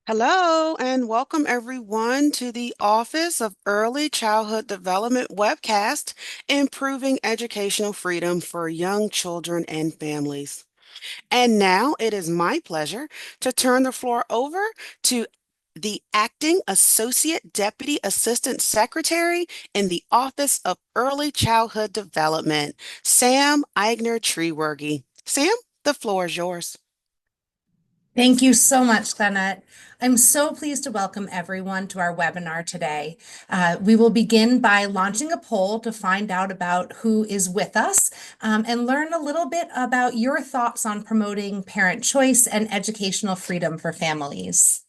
Hello, and welcome everyone to the Office of Early Childhood Development webcast, Improving Educational Freedom for Young Children and Families. And now it is my pleasure to turn the floor over to the Acting Associate Deputy Assistant Secretary in the Office of Early Childhood Development, Sam Eigner Treewergy. Sam, the floor is yours. Thank you so much, Glenette. I'm so pleased to welcome everyone to our webinar today. We will begin by launching a poll to find out about who is with us and learn a little bit about your thoughts on promoting parent choice and educational freedom for families.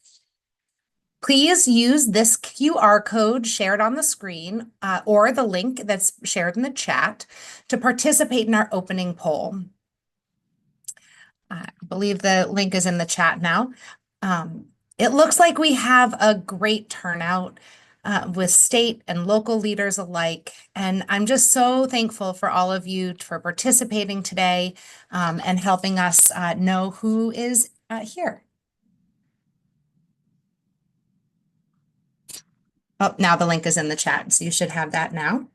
Please use this QR code shared on the screen or the link that's shared in the chat to participate in our opening poll. I believe the link is in the chat now. It looks like we have a great turnout with state and local leaders alike. And I'm just so thankful for all of you for participating today and helping us know who is here. Oh, now the link is in the chat, so you should have that now.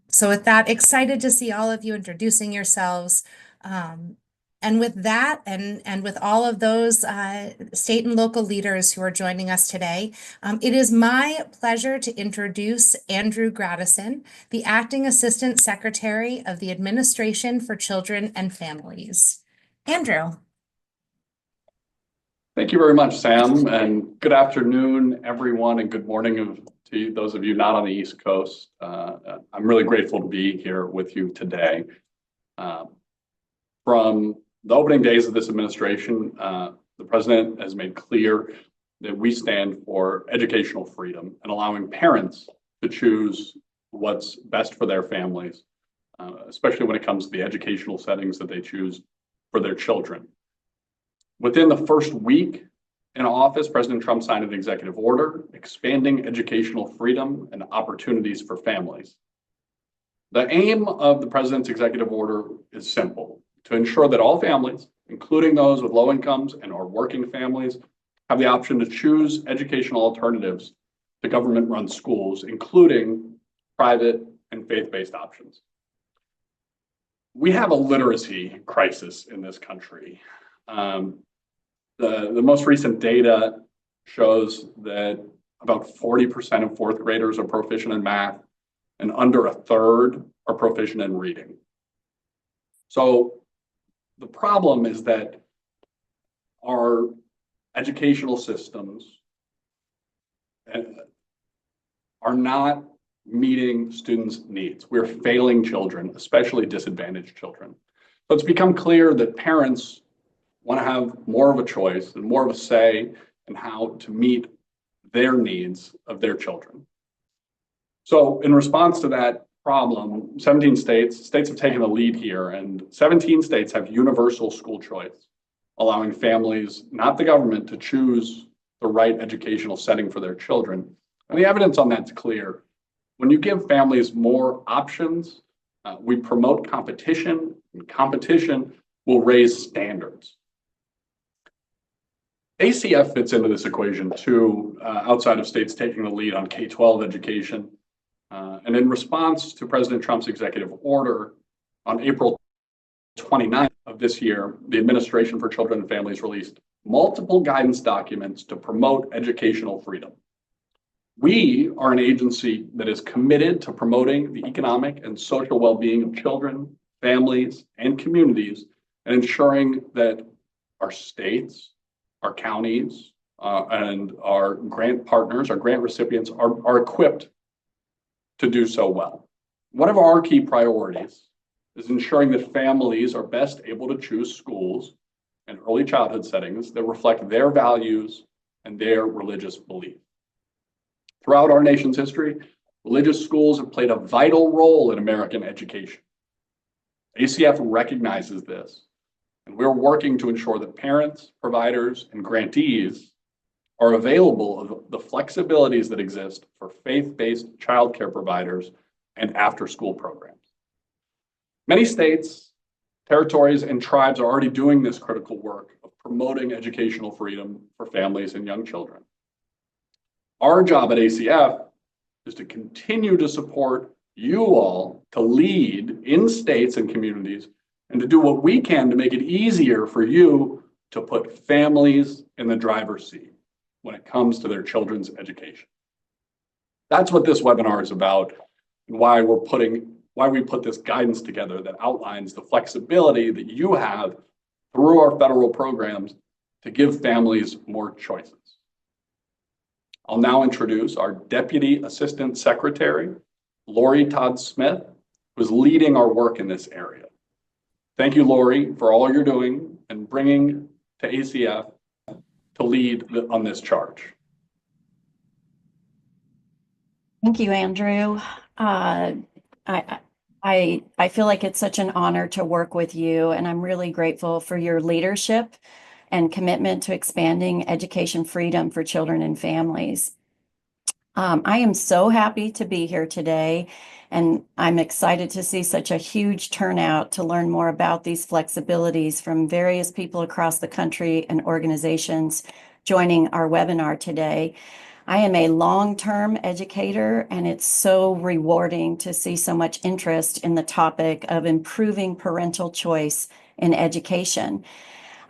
So with that, excited to see all of you introducing yourselves. And with that, and with all of those state and local leaders who are joining us today, it is my pleasure to introduce Andrew Gradison, the Acting Assistant Secretary of the Administration for Children and Families. Andrew. Thank you very much, Sam, and good afternoon, everyone, and good morning to those of you not on the East Coast. I'm really grateful to be here with you today. From the opening days of this administration, the president has made clear that we stand for educational freedom and allowing parents to choose what's best for their families, especially when it comes to the educational settings that they choose for their children. Within the first week in office, President Trump signed an executive order expanding educational freedom and opportunities for families. The aim of the president's executive order is simple: to ensure that all families, including those with low incomes and or working families, have the option to choose educational alternatives to government-run schools, including private and faith-based options. We have a literacy crisis in this country. The most recent data shows that about 40% of fourth graders are proficient in math and under a third are proficient in reading. So the problem is that our educational systems are not meeting students' needs. We're failing children, especially disadvantaged children. So it's become clear that parents want to have more of a choice and more of a say in how to meet their needs of their children. So in response to that problem, 17 states have taken the lead here, and 17 states have universal school choice, allowing families, not the government, to choose the right educational setting for their children. And the evidence on that's clear. When you give families more options, we promote competition, and competition will raise standards. ACF fits into this equation too, outside of states taking the lead on K-12 education. And in response to President Trump's executive order on April 29th of this year, the Administration for Children and Families released multiple guidance documents to promote educational freedom. We are an agency that is committed to promoting the economic and social well-being of children, families, and communities, and ensuring that our states, our counties, and our grant partners, our grant recipients are equipped to do so well. One of our key priorities is ensuring that families are best able to choose schools and early childhood settings that reflect their values and their religious belief. Throughout our nation's history, religious schools have played a vital role in American education. ACF recognizes this, and we're working to ensure that parents, providers, and grantees are available of the flexibilities that exist for faith-based childcare providers and after-school programs. Many states Territories and tribes are already doing this critical work of promoting educational freedom for families and young children. Our job at ACF is to continue to support you all to lead in states and communities and to do what we can to make it easier for you to put families in the driver's seat when it comes to their children's education. That's what this webinar is about and why we put this guidance together that outlines the flexibility that you have through our federal programs to give families more choices. I'll now introduce our Deputy Assistant Secretary, Lori Todd Smith, who is leading our work in this area. Thank you, Lori, for all you're doing and bringing to ACF to lead on this charge. Thank you, Andrew. I feel like it's such an honor to work with you, and I'm really grateful for your leadership and commitment to expanding education freedom for children and families. I am so happy to be here today, and I'm excited to see such a huge turnout to learn more about these flexibilities from various people across the country and organizations joining our webinar today. I am a long-term educator, and it's so rewarding to see so much interest in the topic of improving parental choice in education.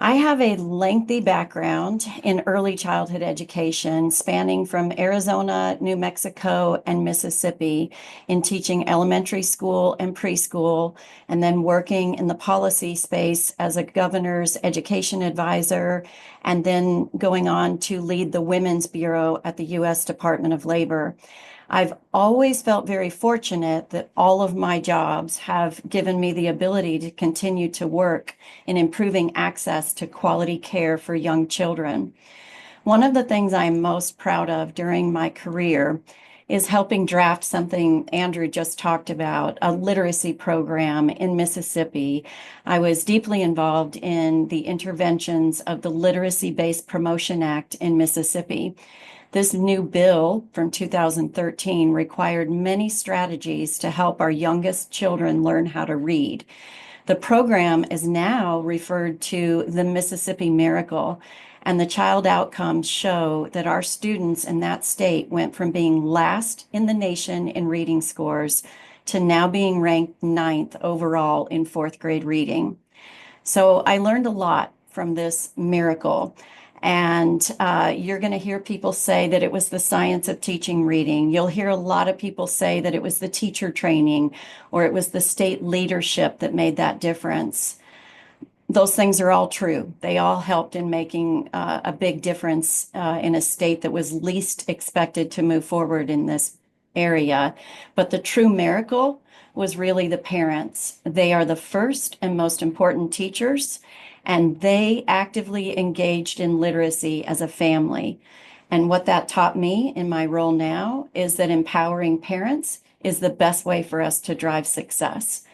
I have a lengthy background in early childhood education, spanning from Arizona, New Mexico, and Mississippi, in teaching elementary school and preschool, and then working in the policy space as a governor's education advisor, and then going on to lead the Women's Bureau at the U.S. Department of Labor. I've always felt very fortunate that all of my jobs have given me the ability to continue to work in improving access to quality care for young children. One of the things I'm most proud of during my career is helping draft something Andrew just talked about, a literacy program in Mississippi. I was deeply involved in the interventions of the Literacy-Based Promotion Act in Mississippi. This new bill from 2013 required many strategies to help our youngest children learn how to read. The program is now referred to the Mississippi Miracle, and the child outcomes show that our students in that state went from being last in the nation in reading scores to now being ranked 9th overall in 4th grade reading. So I learned a lot from this miracle. And you're going to hear people say that it was the science of teaching reading. You'll hear a lot of people say that it was the teacher training or it was the state leadership that made that difference. Those things are all true. They all helped in making a big difference in a state that was least expected to move forward in this area. But the true miracle was really the parents. They are the first and most important teachers, and they actively engaged in literacy as a family. And what that taught me in my role now is that empowering parents is the best way for us to drive success.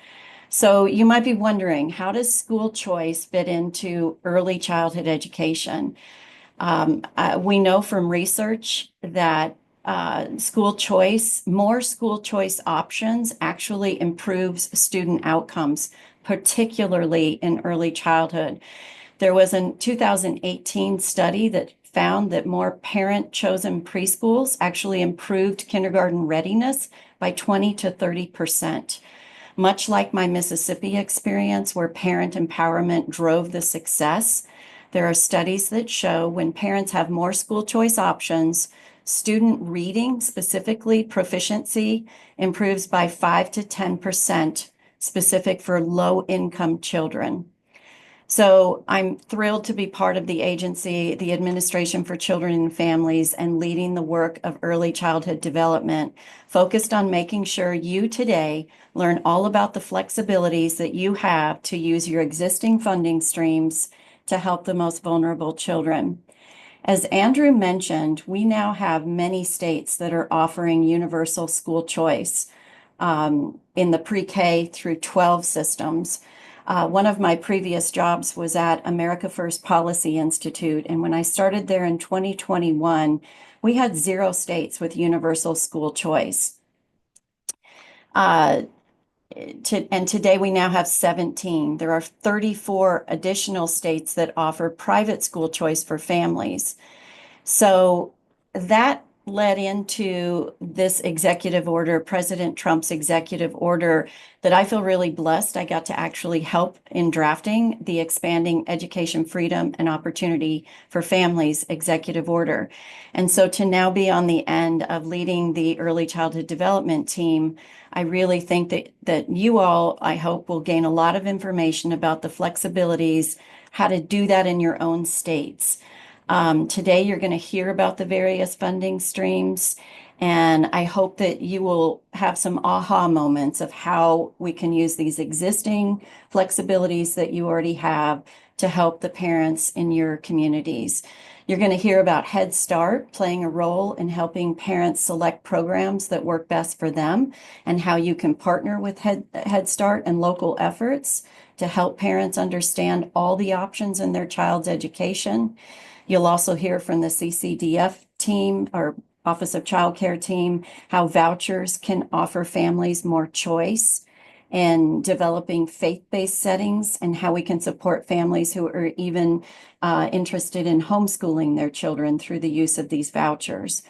So you might be wondering, how does school choice fit into early childhood education? We know from research that more school choice options actually improves student outcomes, particularly in early childhood. There was a 2018 study that found that more parent-chosen preschools actually improved kindergarten readiness by 20 to 30%. Much like my Mississippi experience, where parent empowerment drove the success, there are studies that show when parents have more school choice options, student reading, specifically proficiency, improves by 5 to 10%, specific for low-income children. So I'm thrilled to be part of the agency, the Administration for Children and Families, and leading the work of early childhood development, focused on making sure you today learn all about the flexibilities that you have to use your existing funding streams to help the most vulnerable children. As Andrew mentioned, we now have many states that are offering universal school choice in the pre-K through 12 systems. One of my previous jobs was at America First Policy Institute, and when I started there in 2021, we had 0 states with universal school choice. and today we now have 17. There are 34 additional states that offer private school choice for families. So that led into this executive order, President Trump's executive order, that I feel really blessed. I got to actually help in drafting the Expanding Education Freedom and Opportunity for Families executive order. And so to now be on the end of leading the early childhood development team, I really think that you all, I hope, will gain a lot of information about the flexibilities, how to do that in your own states. Today, you're going to hear about the various funding streams, and I hope that you will have some aha moments of how we can use these existing flexibilities that you already have to help the parents in your communities. You're going to hear about Head Start playing a role in helping parents select programs that work best for them, and how you can partner with Head Start and local efforts to help parents understand all the options in their child's education. You'll also hear from the CCDF team, or Office of Child Care team, how vouchers can offer families more choice in developing faith-based settings, and how we can support families who are even interested in homeschooling their children through the use of these vouchers.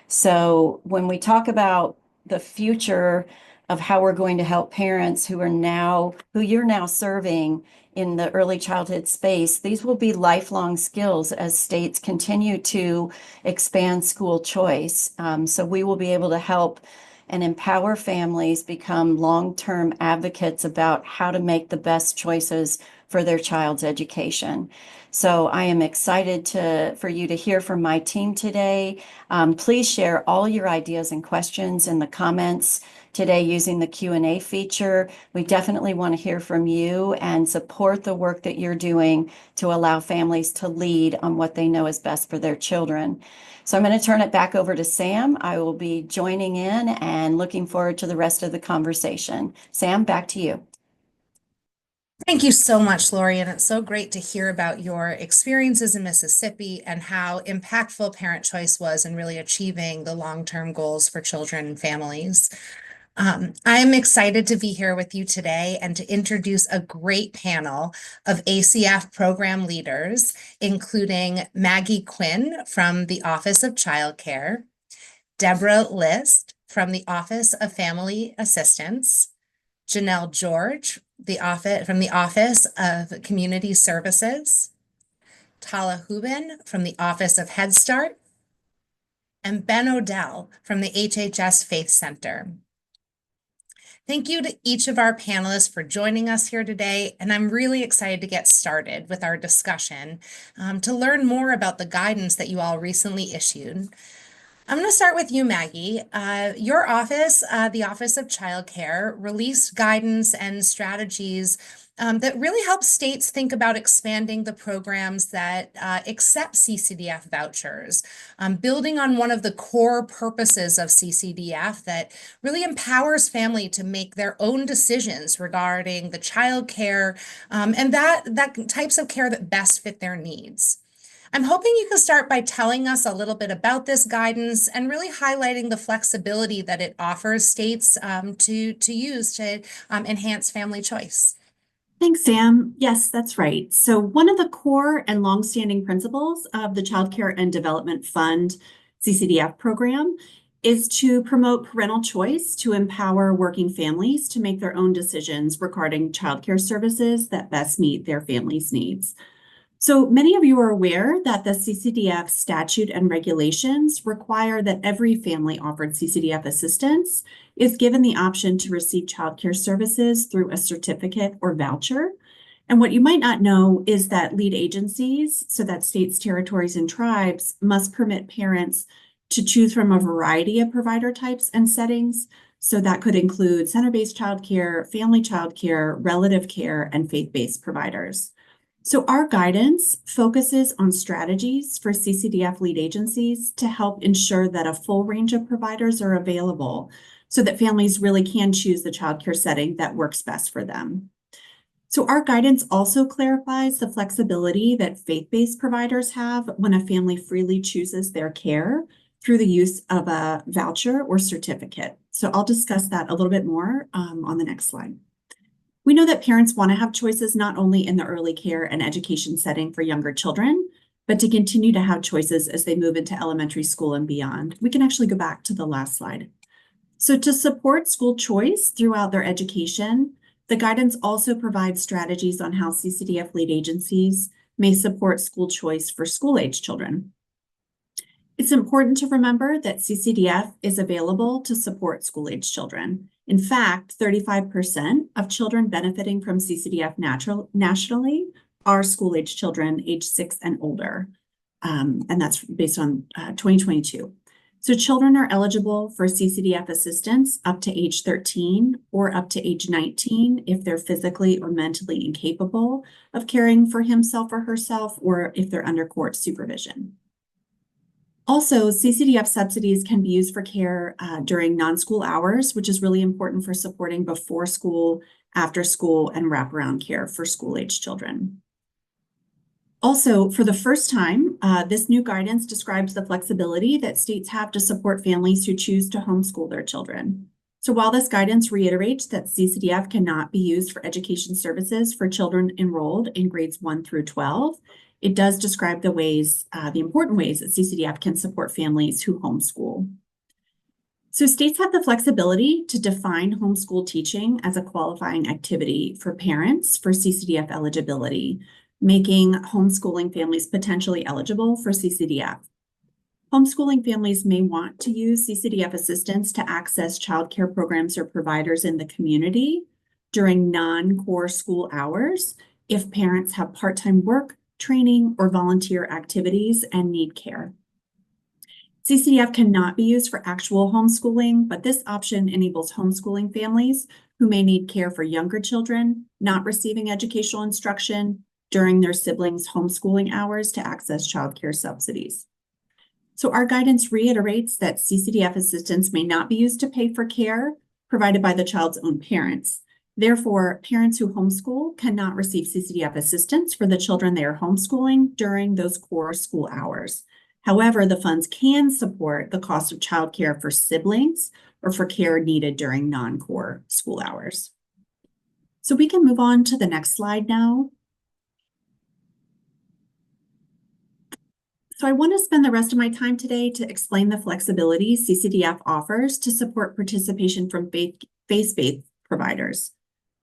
So when we talk about the future of how we're going to help parents who you're now serving in the early childhood space, these will be lifelong skills as states continue to expand school choice. So we will be able to help and empower families become long-term advocates about how to make the best choices for their child's education. So I am excited for you to hear from my team today. Please share all your ideas and questions in the comments today using the Q&A feature. We definitely want to hear from you and support the work that you're doing to allow families to lead on what they know is best for their children. So I'm going to turn it back over to Sam. I will be joining in and looking forward to the rest of the conversation. Sam, back to you. Thank you so much, Lori, and it's so great to hear about your experiences in Mississippi and how impactful parent choice was in really achieving the long-term goals for children and families. I'm excited to be here with you today and to introduce a great panel of ACF program leaders, including Maggie Quinn from the Office of Child Care, Deborah List from the Office of Family Assistance, Janelle George from the Office of Community Services, Tala Hubin from the Office of Head Start, and Ben Odell from the HHS Faith Center. Thank you to each of our panelists for joining us here today, and I'm really excited to get started with our discussion to learn more about the guidance that you all recently issued. I'm going to start with you, Maggie. Your office, the Office of Child Care, released guidance and strategies that really help states think about expanding the programs that accept CCDF vouchers, building on one of the core purposes of CCDF that really empowers family to make their own decisions regarding the child care and that types of care that best fit their needs. I'm hoping you can start by telling us a little bit about this guidance and really highlighting the flexibility that it offers states to use to enhance family choice. Thanks, Sam. Yes, that's right. So one of the core and longstanding principles of the Child Care and Development Fund CCDF program is to promote parental choice to empower working families to make their own decisions regarding childcare services that best meet their family's needs. So many of you are aware that the CCDF statute and regulations require that every family offered CCDF assistance is given the option to receive childcare services through a certificate or voucher. And what you might not know is that lead agencies, so that states, territories, and tribes, must permit parents to choose from a variety of provider types and settings. So that could include center-based childcare, family childcare, relative care, and faith-based providers. So our guidance focuses on strategies for CCDF lead agencies to help ensure that a full range of providers are available so that families really can choose the childcare setting that works best for them. So our guidance also clarifies the flexibility that faith-based providers have when a family freely chooses their care through the use of a voucher or certificate. So I'll discuss that a little bit more on the next slide. We know that parents want to have choices not only in the early care and education setting for younger children, but to continue to have choices as they move into elementary school and beyond. We can actually go back to the last slide. So to support school choice throughout their education, the guidance also provides strategies on how CCDF lead agencies may support school choice for school-age children. It's important to remember that CCDF is available to support school-age children. In fact, 35% of children benefiting from CCDF nationally are school-age children age 6 and older, and that's based on 2022. So children are eligible for CCDF assistance up to age 13 or up to age 19 if they're physically or mentally incapable of caring for himself or herself, or if they're under court supervision. Also, CCDF subsidies can be used for care during non-school hours, which is really important for supporting before school, after school, and wraparound care for school-age children. Also, for the first time, this new guidance describes the flexibility that states have to support families who choose to homeschool their children. So while this guidance reiterates that CCDF cannot be used for education services for children enrolled in grades 1 through 12, it does describe the ways, the important ways that CCDF can support families who homeschool. So states have the flexibility to define homeschool teaching as a qualifying activity for parents for CCDF eligibility, making homeschooling families potentially eligible for CCDF. Homeschooling families may want to use CCDF assistance to access childcare programs or providers in the community during non-core school hours if parents have part-time work, training, or volunteer activities and need care. CCDF cannot be used for actual homeschooling, but this option enables homeschooling families who may need care for younger children not receiving educational instruction during their siblings' homeschooling hours to access childcare subsidies. So our guidance reiterates that CCDF assistance may not be used to pay for care provided by the child's own parents. Therefore, parents who homeschool cannot receive CCDF assistance for the children they are homeschooling during those core school hours. However, the funds can support the cost of childcare for siblings or for care needed during non-core school hours. So we can move on to the next slide now. So I want to spend the rest of my time today to explain the flexibility CCDF offers to support participation from faith-based providers.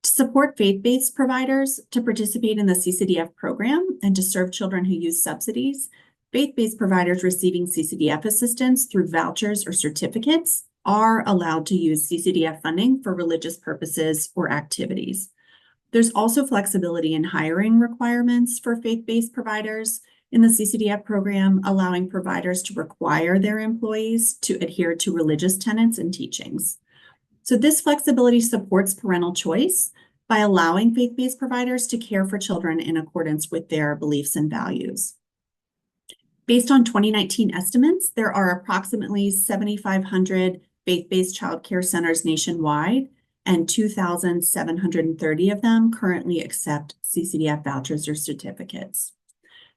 To support faith-based providers to participate in the CCDF program and to serve children who use subsidies, faith-based providers receiving CCDF assistance through vouchers or certificates are allowed to use CCDF funding for religious purposes or activities. There's also flexibility in hiring requirements for faith-based providers in the CCDF program, allowing providers to require their employees to adhere to religious tenets and teachings. So this flexibility supports parental choice by allowing faith-based providers to care for children in accordance with their beliefs and values. Based on 2019 estimates, there are approximately 7,500 faith-based childcare centers nationwide, and 2,730 of them currently accept CCDF vouchers or certificates.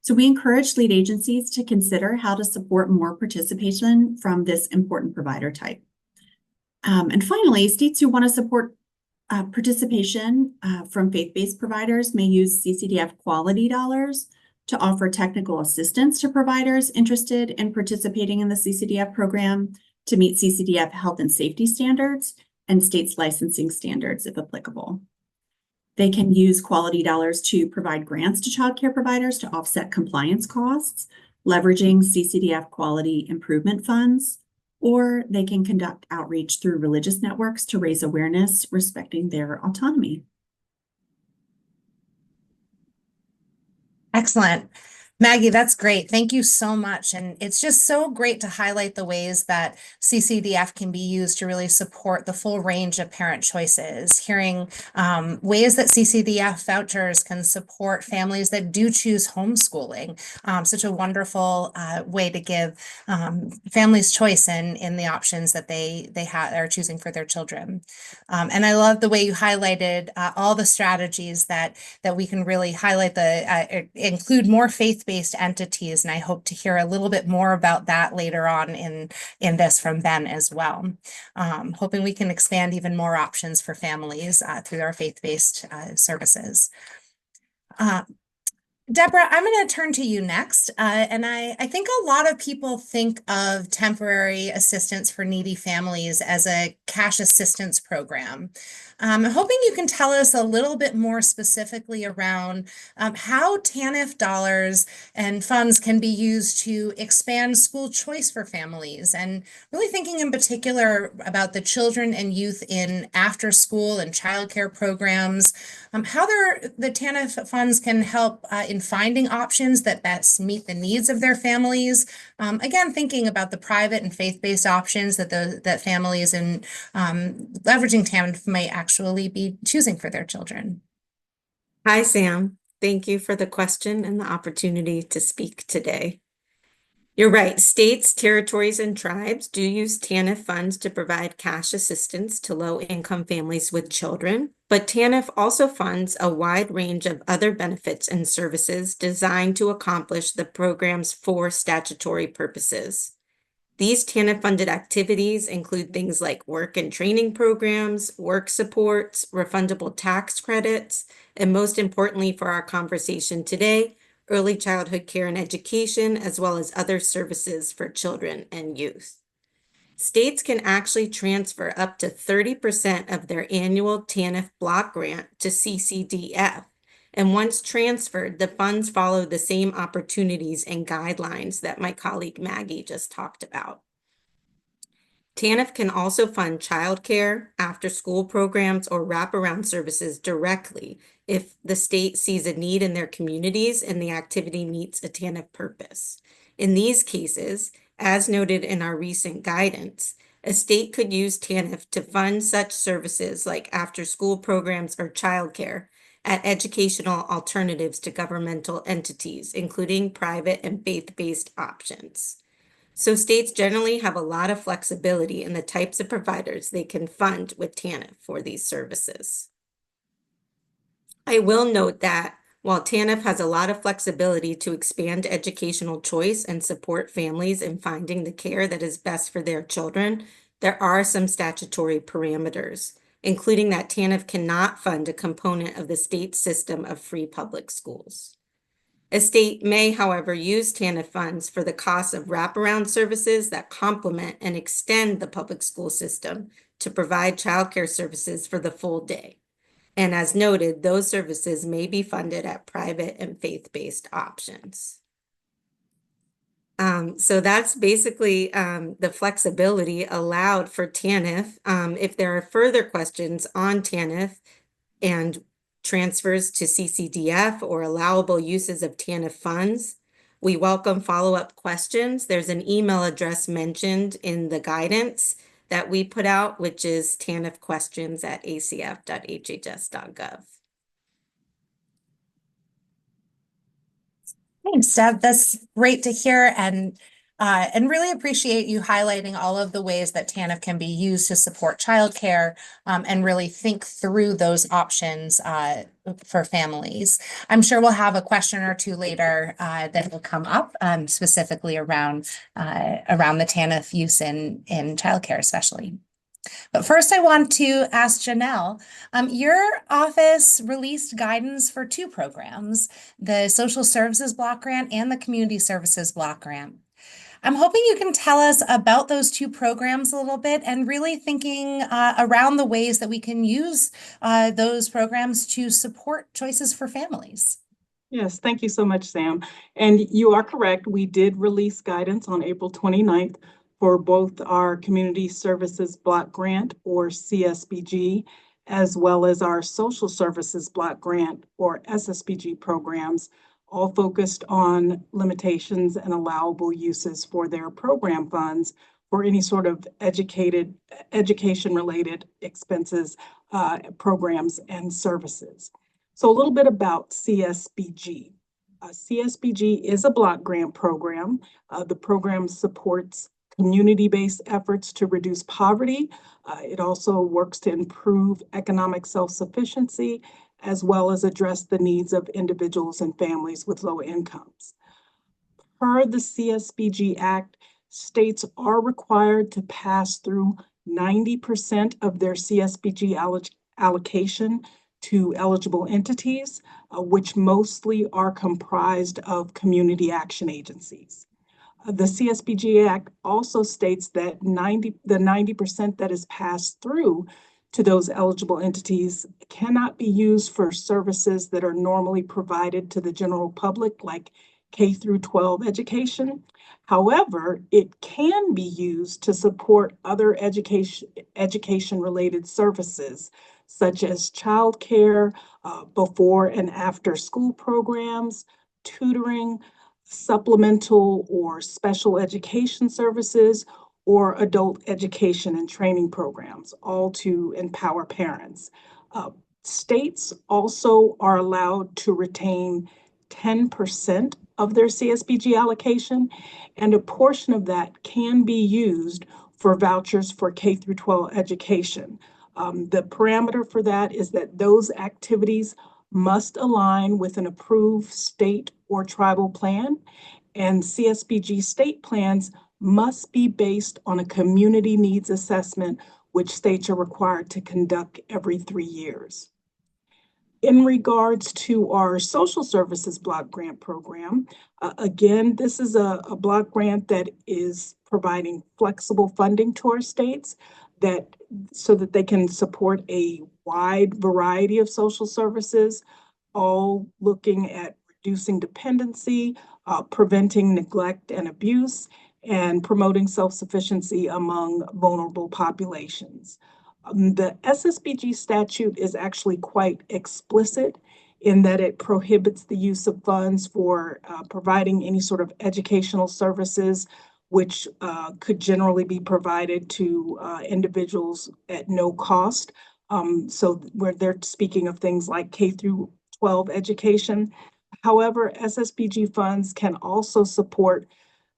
So we encourage lead agencies to consider how to support more participation from this important provider type. And finally, states who want to support participation from faith-based providers may use CCDF quality dollars to offer technical assistance to providers interested in participating in the CCDF program to meet CCDF health and safety standards and states' licensing standards if applicable. They can use quality dollars to provide grants to childcare providers to offset compliance costs, leveraging CCDF quality improvement funds, or they can conduct outreach through religious networks to raise awareness respecting their autonomy. Excellent. Maggie, that's great. Thank you so much. And it's just so great to highlight the ways that CCDF can be used to really support the full range of parent choices, hearing ways that CCDF vouchers can support families that do choose homeschooling. Such a wonderful way to give families choice in the options that they are choosing for their children. And I love the way you highlighted all the strategies that we can really highlight include more faith-based faith-based entities, and I hope to hear a little bit more about that later on in this from Ben as well. Hoping we can expand even more options for families through our faith-based services. Deborah, I'm going to turn to you next. And I think a lot of people think of temporary assistance for needy families as a cash assistance program. I'm hoping you can tell us a little bit more specifically around how TANF dollars and funds can be used to expand school choice for families, and really thinking in particular about the children and youth in after school and childcare programs, how the TANF funds can help in finding options that best meet the needs of their families. Again, thinking about the private and faith-based options that families and leveraging TANF may actually be choosing for their children. Hi, Sam. Thank you for the question and the opportunity to speak today. You're right. States, territories, and tribes do use TANF funds to provide cash assistance to low-income families with children, but TANF also funds a wide range of other benefits and services designed to accomplish the program's 4 statutory purposes. These TANF-funded activities include things like work and training programs, work supports, refundable tax credits, and most importantly for our conversation today, early childhood care and education, as well as other services for children and youth. States can actually transfer up to 30% of their annual TANF block grant to CCDF. And once transferred, the funds follow the same opportunities and guidelines that my colleague Maggie just talked about. TANF can also fund childcare, after-school programs, or wraparound services directly if the state sees a need in their communities and the activity meets a TANF purpose. In these cases, as noted in our recent guidance, a state could use TANF to fund such services like after-school programs or childcare at educational alternatives to governmental entities, including private and faith-based options. So states generally have a lot of flexibility in the types of providers they can fund with TANF for these services. I will note that while TANF has a lot of flexibility to expand educational choice and support families in finding the care that is best for their children, there are some statutory parameters, including that TANF cannot fund a component of the state system of free public schools. A state may, however, use TANF funds for the cost of wraparound services that complement and extend the public school system to provide childcare services for the full day. And as noted, those services may be funded at private and faith-based options. So that's basically the flexibility allowed for TANF. If there are further questions on TANF and transfers to CCDF or allowable uses of TANF funds, we welcome follow-up questions. There's an email address mentioned in the guidance that we put out, which is tanfquestions@acf.hhs.gov. Thanks, Deb. That's great to hear, and really appreciate you highlighting all of the ways that TANF can be used to support childcare and really think through those options for families. I'm sure we'll have a question or two later that will come up specifically around the TANF use in childcare, especially. But first, I want to ask Janelle, your office released guidance for 2 programs, the Social Services Block Grant and the Community Services Block Grant. I'm hoping you can tell us about those 2 programs a little bit and really thinking around the ways that we can use those programs to support choices for families. Yes, thank you so much, Sam. And you are correct. We did release guidance on April 29th for both our Community Services Block Grant, or CSBG, as well as our Social Services Block Grant, or SSBG programs, all focused on limitations and allowable uses for their program funds for any sort of education-related expenses, programs, and services. So a little bit about CSBG. CSBG is a block grant program. The program supports community-based efforts to reduce poverty. It also works to improve economic self-sufficiency, as well as address the needs of individuals and families with low incomes. Per the CSBG Act, states are required to pass through 90% of their CSBG allocation to eligible entities, which mostly are comprised of community action agencies. The CSBG Act also states that the 90% that is passed through to those eligible entities cannot be used for services that are normally provided to the general public, like K through 12 education. However, it can be used to support other education-related services, such as childcare, before and after school programs, tutoring, supplemental or special education services, or adult education and training programs, all to empower parents. States also are allowed to retain 10% of their CSBG allocation, and a portion of that can be used for vouchers for K through 12 education. The parameter for that is that those activities must align with an approved state or tribal plan, and CSBG state plans must be based on a community needs assessment, which states are required to conduct every 3 years. In regards to our social services block grant program, again, this is a block grant that is providing flexible funding to our states so that they can support a wide variety of social services, all looking at reducing dependency, preventing neglect and abuse, and promoting self-sufficiency among vulnerable populations. The SSBG statute is actually quite explicit in that it prohibits the use of funds for providing any sort of educational services, which could generally be provided to individuals at no cost. So where they're speaking of things like K through 12 education. However, SSBG funds can also support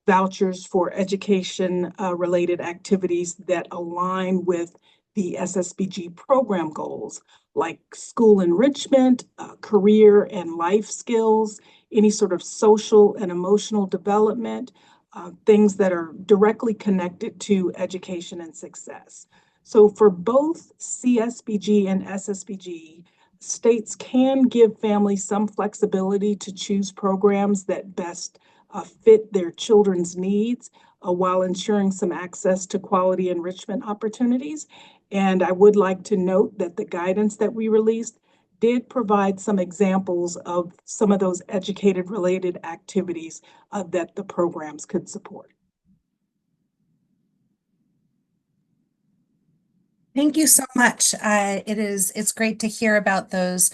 vouchers for education related activities that align with the SSBG program goals, like school enrichment, career and life skills, any sort of social and emotional development, things that are directly connected to education and success. So for both CSBG and SSBG, states can give families some flexibility to choose programs that best fit their children's needs while ensuring some access to quality enrichment opportunities. And I would like to note that the guidance that we released did provide some examples of some of those educated-related activities that the programs could support. Thank you so much. It's great to hear about those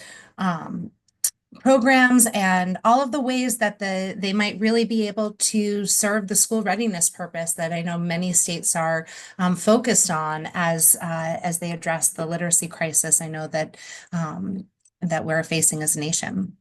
programs and all of the ways that they might really be able to serve the school readiness purpose that I know many states are focused on as they address the literacy crisis. I know that that we're facing as a nation.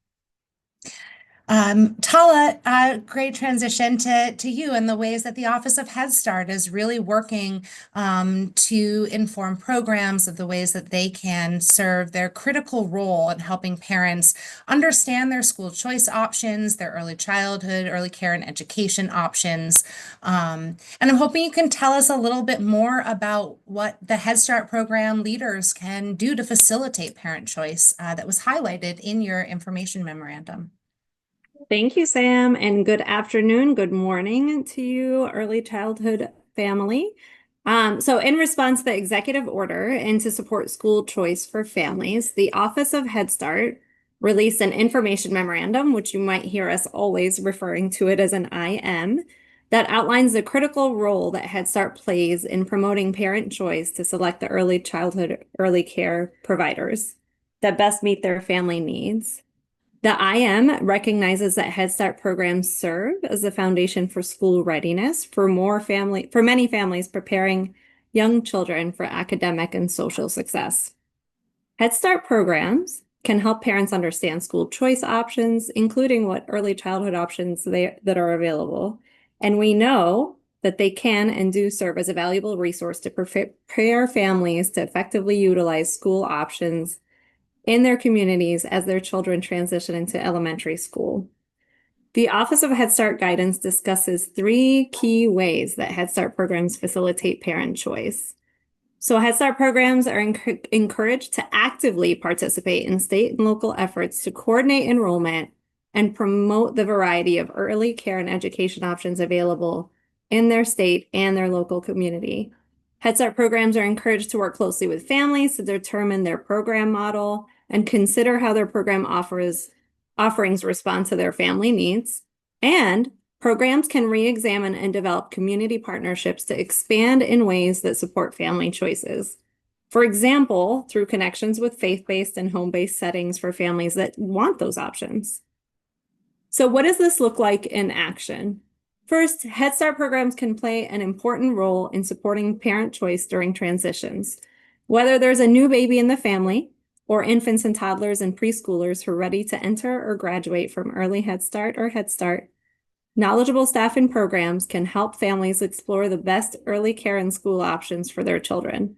Tala, great transition to you and the ways that the Office of Head Start is really working to inform programs of the ways that they can serve their critical role in helping parents understand their school choice options, their early childhood, early care and education options. And I'm hoping you can tell us a little bit more about what the Head Start program leaders can do to facilitate parent choice that was highlighted in your information memorandum. Thank you, Sam, and good afternoon, good morning to you, early childhood family. So in response to the executive order and to support school choice for families, the Office of Head Start released an information memorandum, which you might hear us always referring to it as an IM, that outlines the critical role that Head Start plays in promoting parent choice to select the early childhood, early care providers that best meet their family needs. The IM recognizes that Head Start programs serve as a foundation for school readiness for many families preparing young children for academic and social success. Head Start programs can help parents understand school choice options, including what early childhood options that are available. And we know that they can and do serve as a valuable resource to prepare families to effectively utilize school options in their communities as their children transition into elementary school. The Office of Head Start Guidance discusses 3 key ways that Head Start programs facilitate parent choice. So Head Start programs are encouraged to actively participate in state and local efforts to coordinate enrollment and promote the variety of early care and education options available in their state and their local community. Head Start programs are encouraged to work closely with families to determine their program model and consider how their program offerings respond to their family needs. And programs can re-examine and develop community partnerships to expand in ways that support family choices. For example, through connections with faith-based and home-based settings for families that want those options. So what does this look like in action? First, Head Start programs can play an important role in supporting parent choice during transitions. Whether there's a new baby in the family or infants and toddlers and preschoolers who are ready to enter or graduate from early Head Start or Head Start, knowledgeable staff and programs can help families explore the best early care and school options for their children.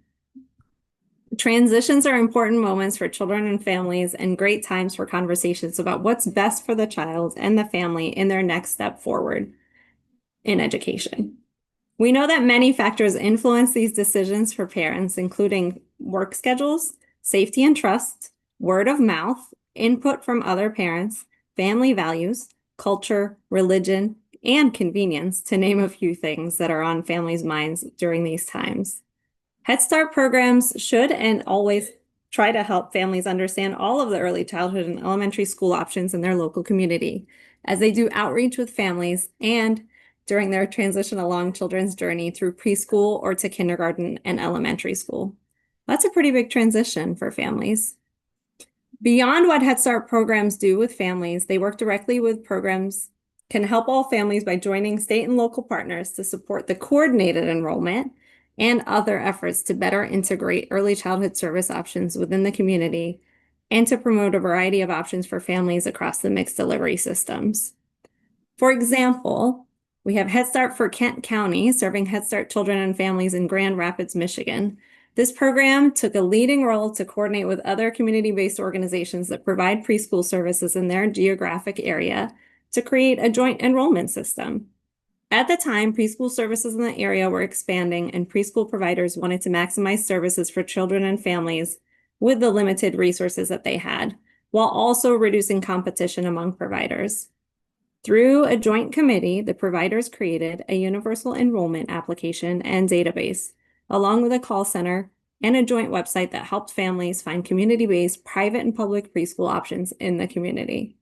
Transitions are important moments for children and families and great times for conversations about what's best for the child and the family in their next step forward in education. We know that many factors influence these decisions for parents, including work schedules, safety and trust, word of mouth, input from other parents, family values, culture, religion, and convenience, to name a few things that are on families' minds during these times. Head Start programs should and always try to help families understand all of the early childhood and elementary school options in their local community as they do outreach with families and during their transition along children's journey through preschool or to kindergarten and elementary school. That's a pretty big transition for families. Beyond what Head Start programs do with families, they work directly with programs, can help all families by joining state and local partners to support the coordinated enrollment and other efforts to better integrate early childhood service options within the community and to promote a variety of options for families across the mixed delivery systems. For example, we have Head Start for Kent County, serving Head Start children and families in Grand Rapids, Michigan. This program took a leading role to coordinate with other community-based organizations that provide preschool services in their geographic area to create a joint enrollment system. At the time, preschool services in the area were expanding and preschool providers wanted to maximize services for children and families with the limited resources that they had, while also reducing competition among providers. Through a joint committee, the providers created a universal enrollment application and database, along with a call center and a joint website that helped families find community-based private and public preschool options in the community.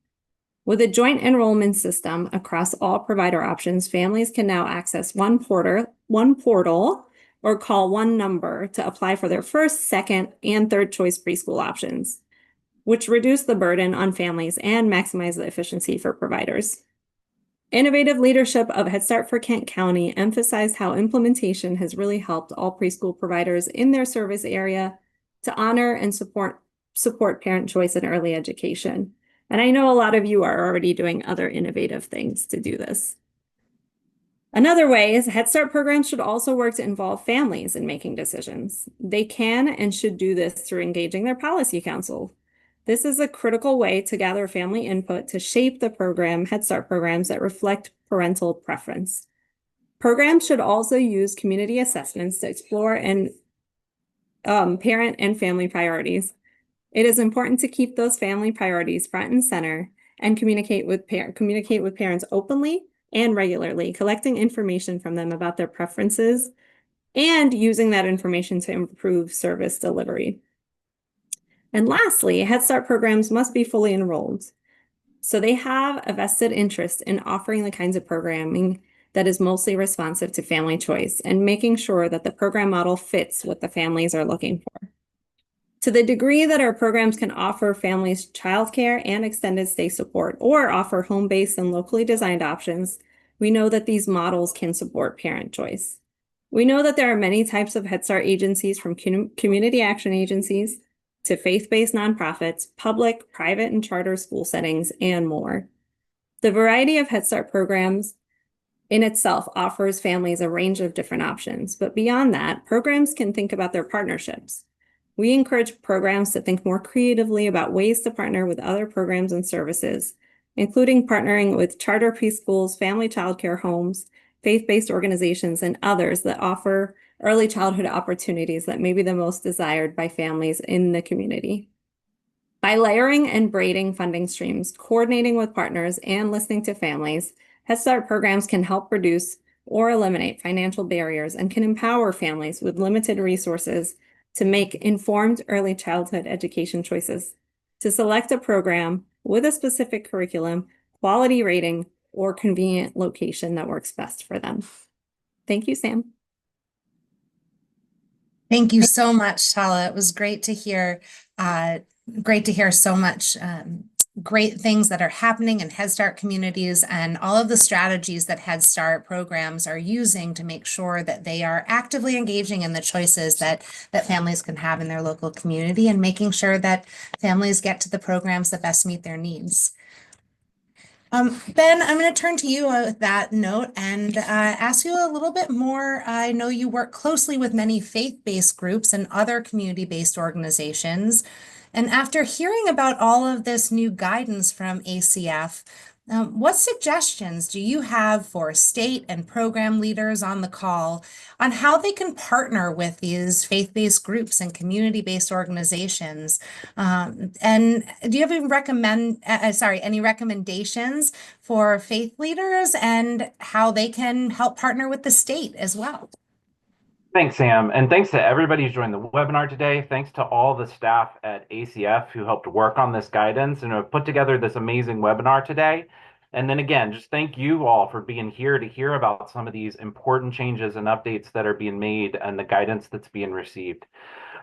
With a joint enrollment system across all provider options, families can now access one portal, or call one number to apply for their first, second, and third choice preschool options, which reduce the burden on families and maximize the efficiency for providers. Innovative leadership of Head Start for Kent County emphasized how implementation has really helped all preschool providers in their service area to honor and support parent choice in early education. And I know a lot of you are already doing other innovative things to do this. Another way is Head Start programs should also work to involve families in making decisions. They can and should do this through engaging their policy council. This is a critical way to gather family input to shape the Head Start programs that reflect parental preference. Programs should also use community assessments to explore parent and family priorities. It is important to keep those family priorities front and center and communicate with parents openly and regularly, collecting information from them about their preferences and using that information to improve service delivery. And lastly, Head Start programs must be fully enrolled. So they have a vested interest in offering the kinds of programming that is mostly responsive to family choice and making sure that the program model fits what the families are looking for. To the degree that our programs can offer families childcare and extended stay support or offer home-based and locally designed options, we know that these models can support parent choice. We know that there are many types of Head Start agencies, from community action agencies to faith-based nonprofits, public, private, and charter school settings, and more. The variety of Head Start programs in itself offers families a range of different options, but beyond that, programs can think about their partnerships. We encourage programs to think more creatively about ways to partner with other programs and services including partnering with charter preschools, family childcare homes, faith-based organizations, and others that offer early childhood opportunities that may be the most desired by families in the community. By layering and braiding funding streams, coordinating with partners, and listening to families, Head Start programs can help reduce or eliminate financial barriers and can empower families with limited resources to make informed early childhood education choices, to select a program with a specific curriculum, quality rating, or convenient location that works best for them. Thank you, Sam. Thank you so much, Tala. It was great to hear so much great things that are happening in Head Start communities and all of the strategies that Head Start programs are using to make sure that they are actively engaging in the choices that families can have in their local community and making sure that families get to the programs that best meet their needs. Ben, I'm going to turn to you with that note and ask you a little bit more. I know you work closely with many faith-based groups and other community-based organizations. And after hearing about all of this new guidance from ACF, what suggestions do you have for state and program leaders on the call on how they can partner with these faith-based groups and community-based organizations? And do you have any recommendations for faith leaders and how they can help partner with the state as well? Thanks, Sam. And thanks to everybody who's joined the webinar today. Thanks to all the staff at ACF who helped work on this guidance and have put together this amazing webinar today. And then again, just thank you all for being here to hear about some of these important changes and updates that are being made and the guidance that's being received.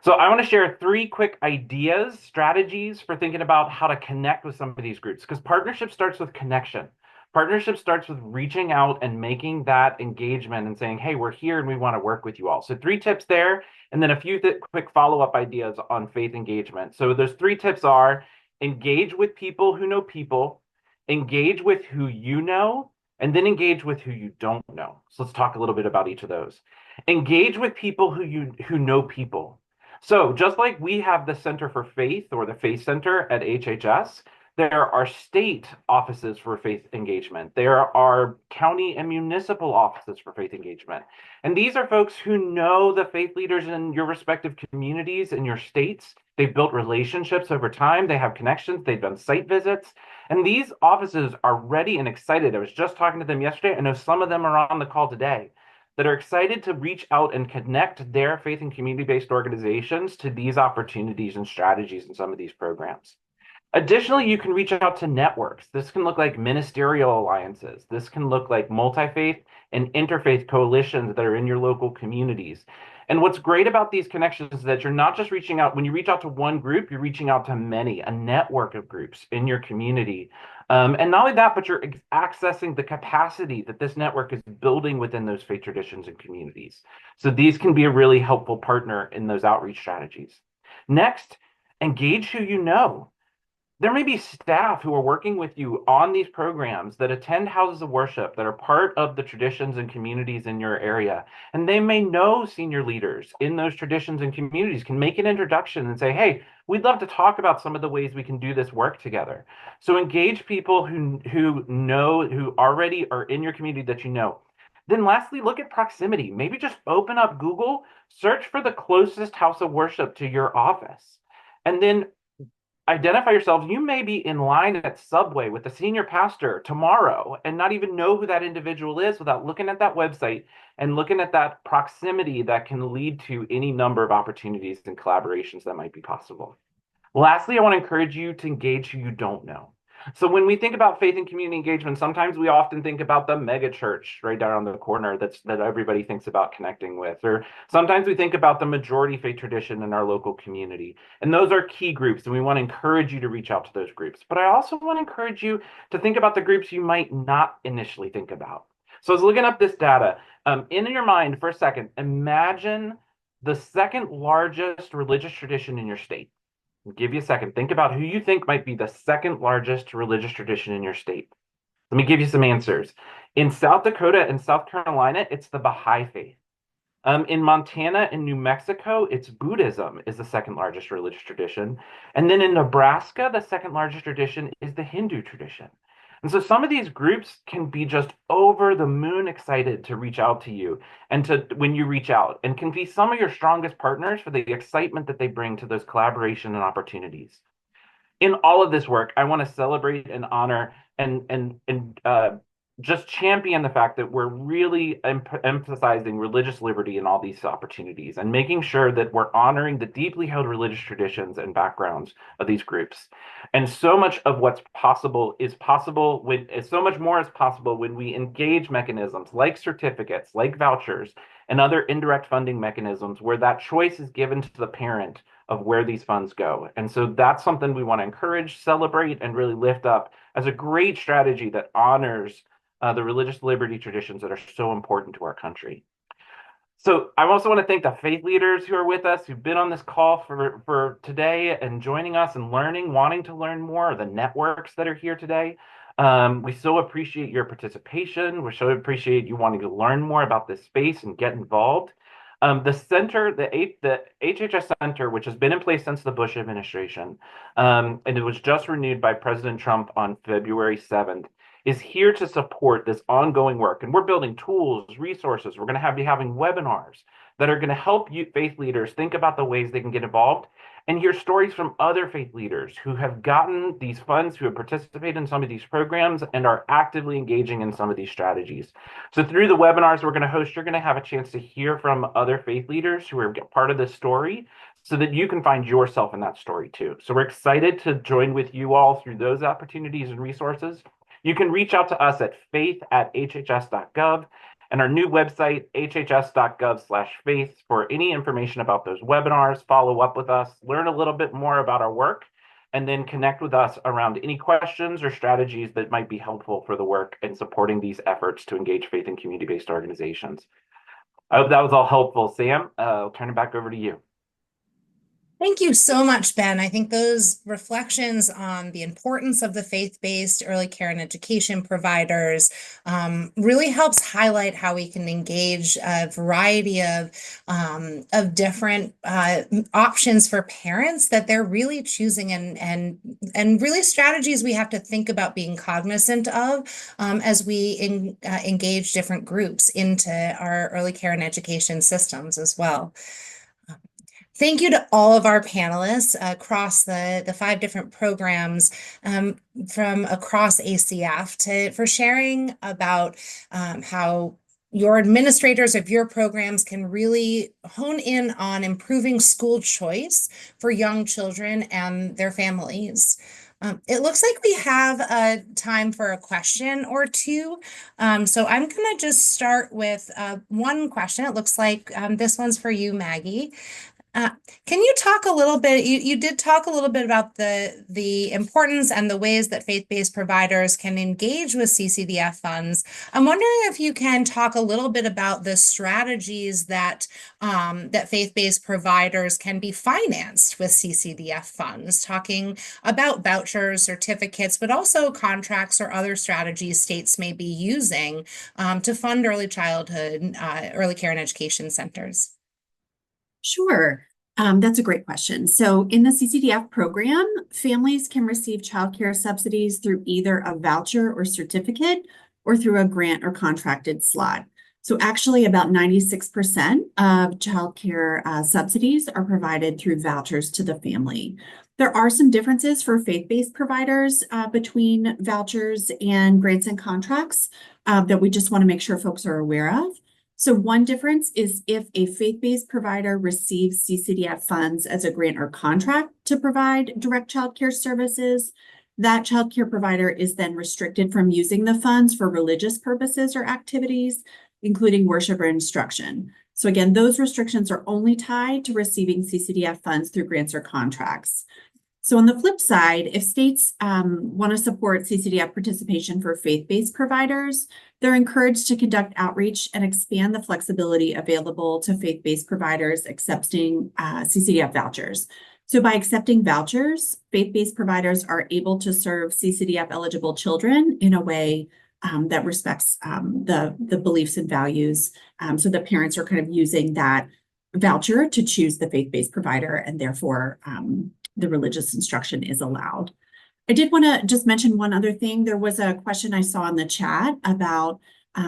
So I want to share 3 quick ideas, strategies for thinking about how to connect with some of these groups, because partnership starts with connection. Partnership starts with reaching out and making that engagement and saying, hey, we're here and we want to work with you all. So 3 tips there, and then a few quick follow-up ideas on faith engagement. So those 3 tips are: engage with people who know people, engage with who you know, and then engage with who you don't know. So let's talk a little bit about each of those. Engage with people who know people. So just like we have the Center for Faith or the Faith Center at HHS, there are state offices for faith engagement. There are county and municipal offices for faith engagement. And these are folks who know the faith leaders in your respective communities in your states. They've built relationships over time. They have connections. They've done site visits. And these offices are ready and excited. I was just talking to them yesterday. I know some of them are on the call today that are excited to reach out and connect their faith and community-based organizations to these opportunities and strategies in some of these programs. Additionally, you can reach out to networks. This can look like ministerial alliances. This can look like multi-faith and interfaith coalitions that are in your local communities. And what's great about these connections is that you're not just reaching out, when you reach out to one group, you're reaching out to many, a network of groups in your community. And not only that, but you're accessing the capacity that this network is building within those faith traditions and communities. So these can be a really helpful partner in those outreach strategies. Next, engage who you know. There may be staff who are working with you on these programs that attend houses of worship that are part of the traditions and communities in your area. And they may know senior leaders in those traditions and communities, can make an introduction and say, hey, we'd love to talk about some of the ways we can do this work together. So engage people who already are in your community that you know. Then lastly, look at proximity. Maybe just open up Google, search for the closest house of worship to your office, and then identify yourself. You may be in line at Subway with the senior pastor tomorrow and not even know who that individual is without looking at that website and looking at that proximity that can lead to any number of opportunities and collaborations that might be possible. Lastly, I want to encourage you to engage who you don't know. So when we think about faith and community engagement, sometimes we often think about the mega church right down on the corner that everybody thinks about connecting with, or sometimes we think about the majority faith tradition in our local community. And those are key groups, and we want to encourage you to reach out to those groups. But I also want to encourage you to think about the groups you might not initially think about. So I was looking up this data. In your mind for a second, imagine the second largest religious tradition in your state. I'll give you a second. Think about who you think might be the second largest religious tradition in your state. Let me give you some answers. In South Dakota and South Carolina, it's the Baha'i faith. In Montana and New Mexico, it's Buddhism is the second largest religious tradition. And then in Nebraska, the second largest tradition is the Hindu tradition. And so some of these groups can be just over the moon excited to reach out to you and to when you reach out, and can be some of your strongest partners for the excitement that they bring to those collaboration and opportunities. In all of this work, I want to celebrate and honor and just champion the fact that we're really emphasizing religious liberty in all these opportunities, and making sure that we're honoring the deeply held religious traditions and backgrounds of these groups. And so much of what's possible is possible when so much more is possible when we engage mechanisms like certificates, like vouchers, and other indirect funding mechanisms where that choice is given to the parent of where these funds go. And so that's something we want to encourage, celebrate, and really lift up as a great strategy that honors the religious liberty traditions that are so important to our country. So I also want to thank the faith leaders who are with us, who've been on this call for today and joining us and learning, wanting to learn more, the networks that are here today. We so appreciate your participation. We so appreciate you wanting to learn more about this space and get involved. The center, the HHS Center, which has been in place since the Bush administration, and it was just renewed by President Trump on February 7th, is here to support this ongoing work. And we're building tools, resources. We're going to be having webinars that are going to help you faith leaders think about the ways they can get involved, and hear stories from other faith leaders who have gotten these funds, who have participated in some of these programs, and are actively engaging in some of these strategies. So through the webinars we're going to host, you're going to have a chance to hear from other faith leaders who are part of this story, so that you can find yourself in that story too. So we're excited to join with you all through those opportunities and resources. You can reach out to us at faith@hhs.gov, and our new website, hhs.gov/faith, for any information about those webinars. Follow up with us, learn a little bit more about our work, and then connect with us around any questions or strategies that might be helpful for the work and supporting these efforts to engage faith and community-based organizations. I hope that was all helpful. Sam, I'll turn it back over to you. Thank you so much, Ben. I think those reflections on the importance of the faith-based early care and education providers really helps highlight how we can engage a variety of different options for parents that they're really choosing, and really strategies we have to think about being cognizant of as we engage different groups into our early care and education systems as well. Thank you to all of our panelists across the 5 different programs from across ACF for sharing about how your administrators of your programs can really hone in on improving school choice for young children and their families. It looks like we have time for a question or two. So I'm going to just start with one question. It looks like this one's for you, Maggie. Can you talk a little bit, you did talk a little bit about the importance and the ways that faith-based providers can engage with CCDF funds. I'm wondering if you can talk a little bit about the strategies that faith-based providers can be financed with CCDF funds, talking about vouchers, certificates, but also contracts or other strategies states may be using to fund early childhood, early care and education centers. Sure. That's a great question. So in the CCDF program, families can receive childcare subsidies through either a voucher or certificate or through a grant or contracted slot. So actually about 96% of childcare subsidies are provided through vouchers to the family. There are some differences for faith-based providers between vouchers and grants and contracts that we just want to make sure folks are aware of. So one difference is if a faith-based provider receives CCDF funds as a grant or contract to provide direct childcare services, that childcare provider is then restricted from using the funds for religious purposes or activities, including worship or instruction. So again, those restrictions are only tied to receiving CCDF funds through grants or contracts. So on the flip side, if states want to support CCDF participation for faith-based providers, they're encouraged to conduct outreach and expand the flexibility available to faith-based providers accepting CCDF vouchers. So by accepting vouchers, faith-based providers are able to serve CCDF eligible children in a way that respects the beliefs and values. So the parents are kind of using that voucher to choose the faith-based provider, and therefore the religious instruction is allowed. I did want to just mention one other thing. There was a question I saw in the chat about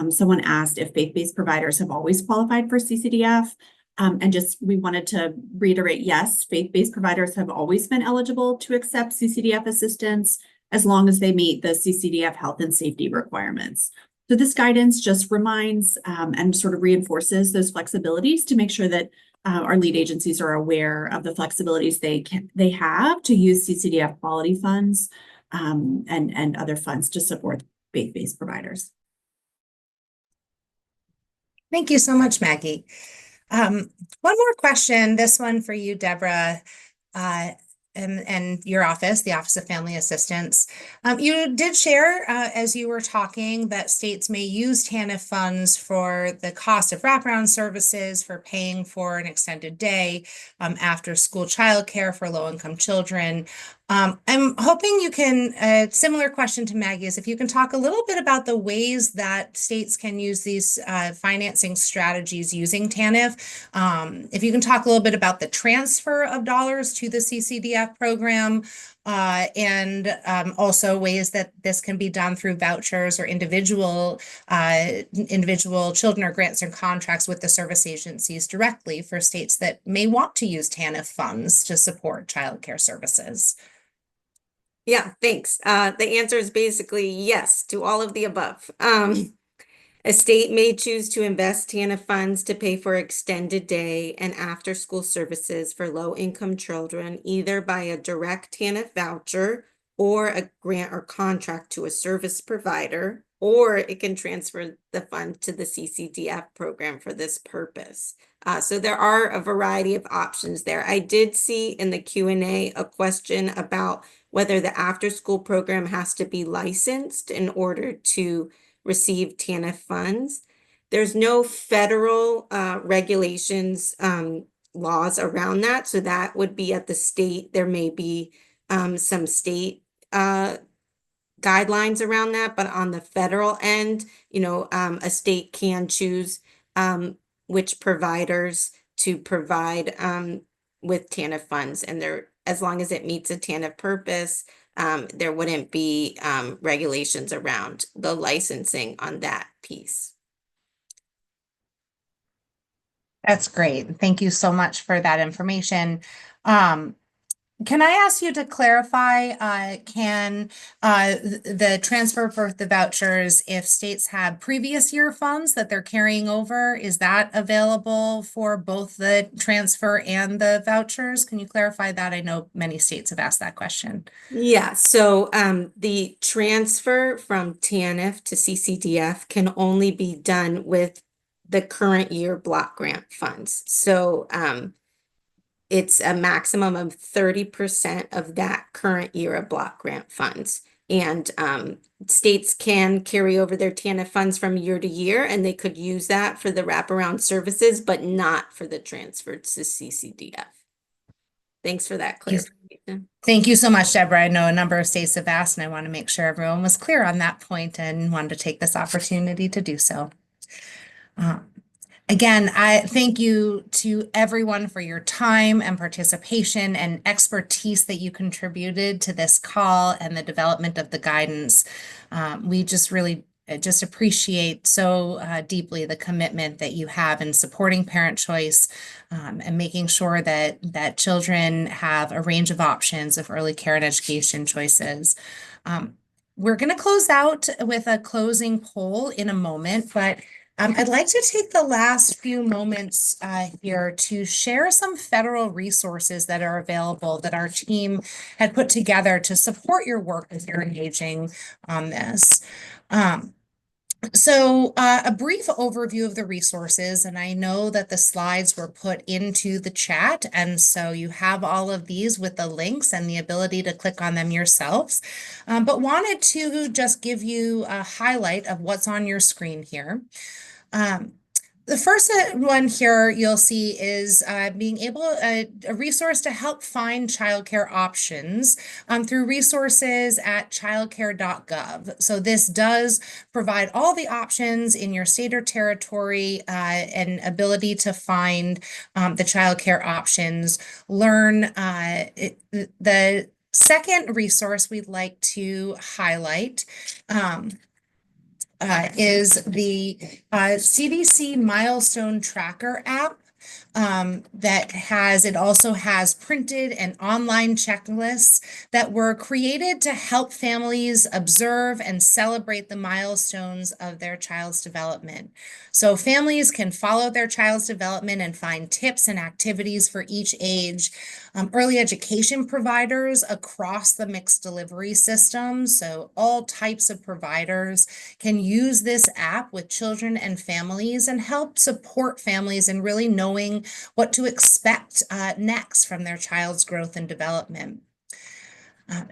someone asked if faith-based providers have always qualified for CCDF. And just we wanted to reiterate, yes, faith-based providers have always been eligible to accept CCDF assistance as long as they meet the CCDF health and safety requirements. So this guidance just reminds and sort of reinforces those flexibilities to make sure that our lead agencies are aware of the flexibilities they have to use CCDF quality funds and other funds to support faith-based providers. Thank you so much, Maggie. One more question, this one for you, Deborah, and your office, the Office of Family Assistance. You did share as you were talking that states may use TANF funds for the cost of wraparound services, for paying for an extended day, after school childcare for low-income children. I'm hoping you can, similar question to Maggie, is if you can talk a little bit about the ways that states can use these financing strategies using TANF. If you can talk a little bit about the transfer of dollars to the CCDF program, and also ways that this can be done through vouchers or individual children or grants and contracts with the service agencies directly for states that may want to use TANF funds to support childcare services. Yeah, thanks. The answer is basically yes to all of the above. A state may choose to invest TANF funds to pay for extended day and after school services for low-income children, either by a direct TANF voucher or a grant or contract to a service provider, or it can transfer the fund to the CCDF program for this purpose. So there are a variety of options there. I did see in the Q&A a question about whether the after-school program has to be licensed in order to receive TANF funds. There's no federal regulations, laws around that. So that would be at the state. There may be some state guidelines around that, but on the federal end, a state can choose which providers to provide with TANF funds. And as long as it meets a TANF purpose, there wouldn't be regulations around the licensing on that piece. That's great. Thank you so much for that information. Can I ask you to clarify, can the transfer for the vouchers, if states have previous year funds that they're carrying over, is that available for both the transfer and the vouchers? Can you clarify that? I know many states have asked that question. Yeah, so the transfer from TANF to CCDF can only be done with the current year block grant funds. So it's a maximum of 30% of that current year of block grant funds. And states can carry over their TANF funds from year to year, and they could use that for the wraparound services, but not for the transfer to CCDF. Thanks for that clarification. Thank you so much, Deborah. I know a number of states have asked, and I want to make sure everyone was clear on that point and wanted to take this opportunity to do so. Again, I thank you to everyone for your time and participation and expertise that you contributed to this call and the development of the guidance. We just really just appreciate so deeply the commitment that you have in supporting parent choice and making sure that children have a range of options of early care and education choices. We're going to close out with a closing poll in a moment, but I'd like to take the last few moments here to share some federal resources that are available that our team had put together to support your work as you're engaging on this. So a brief overview of the resources, and I know that the slides were put into the chat, and so you have all of these with the links and the ability to click on them yourselves, but wanted to just give you a highlight of what's on your screen here. The first one here you'll see is being able a resource to help find childcare options through resources at childcare.gov. So this does provide all the options in your state or territory and ability to find the childcare options, learn the Second resource we'd like to highlight is the CDC Milestone Tracker app. It also has printed and online checklists that were created to help families observe and celebrate the milestones of their child's development. So families can follow their child's development and find tips and activities for each age. Early education providers across the mixed delivery system, so all types of providers, can use this app with children and families and help support families in really knowing what to expect next from their child's growth and development.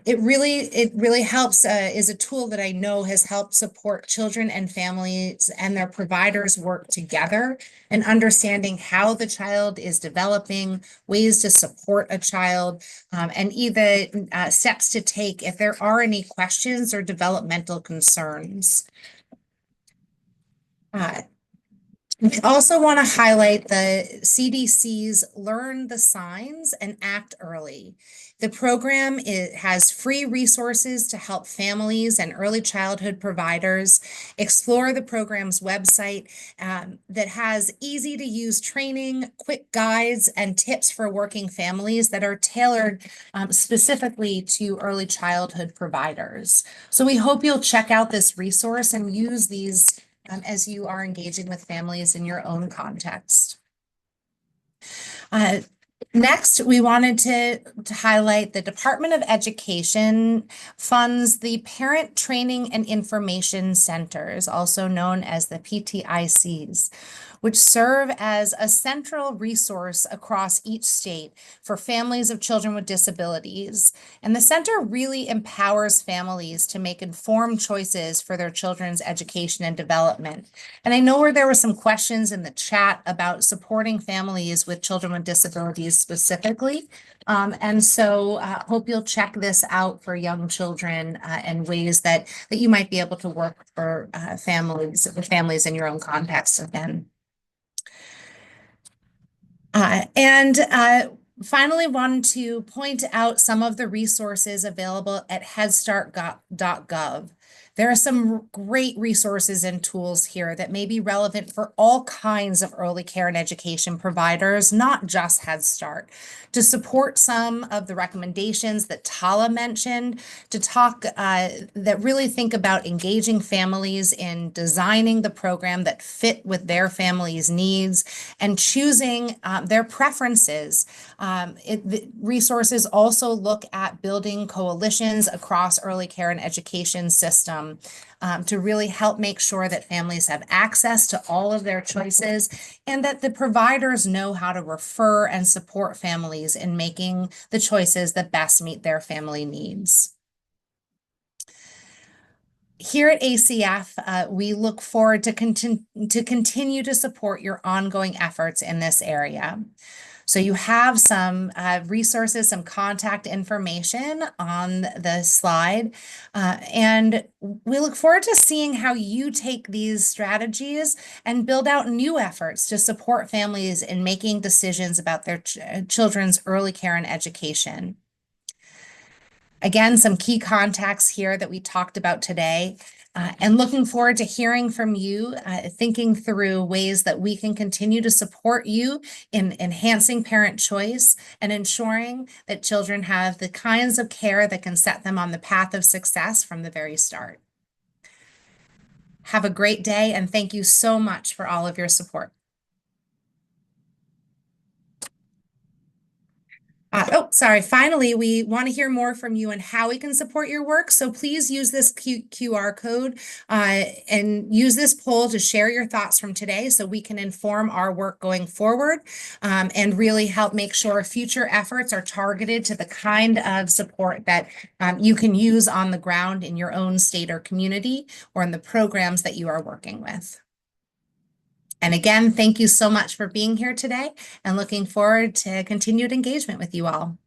It really helps, is a tool that I know has helped support children and families and their providers work together and understanding how the child is developing, ways to support a child, and even steps to take if there are any questions or developmental concerns. We also want to highlight the CDC's Learn the Signs and Act Early. The program has free resources to help families and early childhood providers explore the program's website that has easy to use training, quick guides, and tips for working families that are tailored specifically to early childhood providers. So we hope you'll check out this resource and use these as you are engaging with families in your own context. Next, we wanted to highlight the Department of Education funds the Parent Training and Information Centers, also known as the PTICs, which serve as a central resource across each state for families of children with disabilities. And the center really empowers families to make informed choices for their children's education and development. And I know there were some questions in the chat about supporting families with children with disabilities specifically. And so hope you'll check this out for young children and ways that you might be able to work for families in your own context again. Finally, wanted to point out some of the resources available at headstart.gov. There are some great resources and tools here that may be relevant for all kinds of early care and education providers, not just Head Start. To support some of the recommendations that Tala mentioned, to talk that really think about engaging families in designing the program that fit with their family's needs and choosing their preferences. The resources also look at building coalitions across early care and education system to really help make sure that families have access to all of their choices and that the providers know how to refer and support families in making the choices that best meet their family needs. Here at ACF, we look forward to continue to support your ongoing efforts in this area. So you have some resources, some contact information on the slide, and we look forward to seeing how you take these strategies and build out new efforts to support families in making decisions about their children's early care and education. Again, some key contacts here that we talked about today. And looking forward to hearing from you, thinking through ways that we can continue to support you in enhancing parent choice and ensuring that children have the kinds of care that can set them on the path of success from the very start. Have a great day, and thank you so much for all of your support. Finally, we want to hear more from you on how we can support your work. So please use this QR code and use this poll to share your thoughts from today so we can inform our work going forward and really help make sure future efforts are targeted to the kind of support that you can use on the ground in your own state or community or in the programs that you are working with. And again, thank you so much for being here today and looking forward to continued engagement with you all.